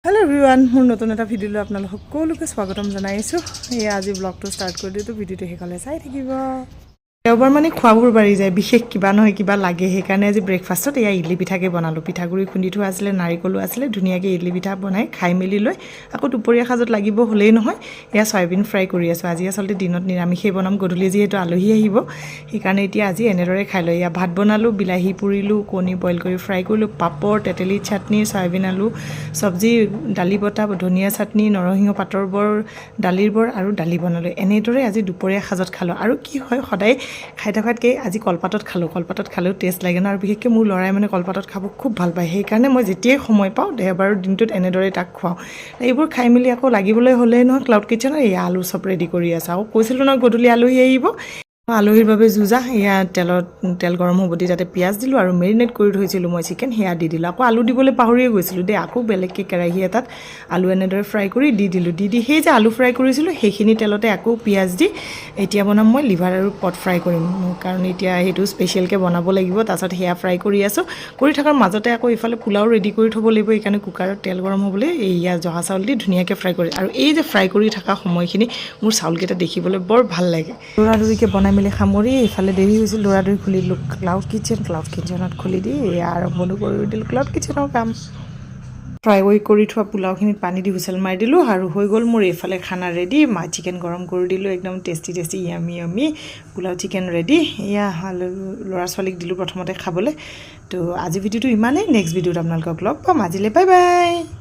hello everyone मोर नतुन एटा video आपनालोक सकलोके स्वागतम जनाइछु आज ब्लगটো start कर दियो भिडिओটো हेकले चाइ থাকিব देवबार माने खुवाबुर बारी जाय विशेष किबा নহয় किबा लागे हेकाने आज ब्रेकफास्टत या इडली पिठाके बनालो पिठागुरी खुंदी थु आছিলে नारिकलु आছিলে धुनियाके इडली पिठा बनाय खाइ मेली लय আকৌ दुपरिया खाजत লাগিব হলেই নহয় या সয়াবিন ফ্ৰাই কৰি আছো আজি আসলতে দিনত নিৰামিষে বনাম গধুলি যেহেতু আলহী আহিব হেকানে এতিয়া আজি এনেদৰে খাই লয় या ভাত বনালো বিলাহী পুৰিলো কণী বইল কৰি ফ্ৰাই কৰিলো পাপৰ তেতেলি চাটনি সয়াবিন আলু সবজি দালি বটা ধনিয়া চাটনি নৰসিংহ পাতৰ বৰ দালিৰ বৰ আৰু দালি বনালো এনেদৰে আজি দুপৰিয়া খাজত খালো আৰু কি হয় সদায় খাই থাকাতকৈ আজি কলপাতত খালো টেষ্ট লাগে না আৰু বিশেষকৈ মোৰ লৰাই মানে কলপাতত খাব খুব ভাল পায় সেই কাৰণে মই যেতিয়াই সময় পাওঁ দেওবাৰৰ দিনটোত এনেদৰে তাক খুৱাও এইবোৰ খাই মেলি আকৌ লাগিবলৈ হ'লে নহয় ক্লাউড কিচেনৰ এই আলু সব ৰেডি কৰি আছে আৰু কৈছিলো ন গধুলি আলহী আহিব আলহীৰ বাবে জুজা ইয়া তেল গৰম হ'ব দি তাতে পিয়াজ দিলো আৰু মেৰিনেট কৰি থৈছিলো মই চিকেন হেয়া দি দিলো আকৌ আলু দিবলৈ পাহৰিয়ে গৈছিলো দে আকৌ বেলেগকে কেৰাহী এটাত আলু এনেদৰে ফ্ৰাই কৰি দি দিলো দি সেই যে আলু ফ্ৰাই কৰিছিলো সেইখিনি তেলতে আকৌ পিয়াজ দি এতিয়া বনাম মই লিভাৰ আৰু পট ফ্ৰাই কৰিম কাৰণ এতিয়া হেতু স্পেশালকে বনাব লাগিব তাৰছত হেয়া ফ্ৰাই কৰি আছো কৰি থকাৰ মাজতে আকৌ ইফালে পোলাও ৰেডি কৰি থব লাগিব এইকাৰণে কুকাৰত তেল গৰম হ'বলৈ এইয়া জহা চাউল দি ধুনিয়াকে ফ্ৰাই কৰি আৰু এই যে ফ্ৰাই কৰি থকা সময়খিনি মোৰ চাউলকেইটা দেখিবলৈ বৰ ভাল লাগে দৌৰাদৌৰিকে বনাই মিলি খামৰি ইফালে দেৰি হৈছিল দৌৰাদৌৰি খুলিলো ক্লাউড কিচেনত খুলি দি আৰম্ভ কৰি দিলো ক্লাউড কিচেনৰ কাম ফ্ৰাই কৰি থোৱা পোলাওখিনিত পানী দি হুইচেল মাৰি দিলো আৰু হৈ গ'ল মোৰ এইফালে খানা ৰেডি চিকেন গৰম কৰি দিলো একদম tasty yummy pulao chicken ready এয়া ল'ৰা ছোৱালীক দিলো প্ৰথমতে খাবলৈ তো আজি ভিডিওটো ইমানেই নেক্সট ভিডিওত আপোনালোকক লগ পাম আজিলৈ বাই বাই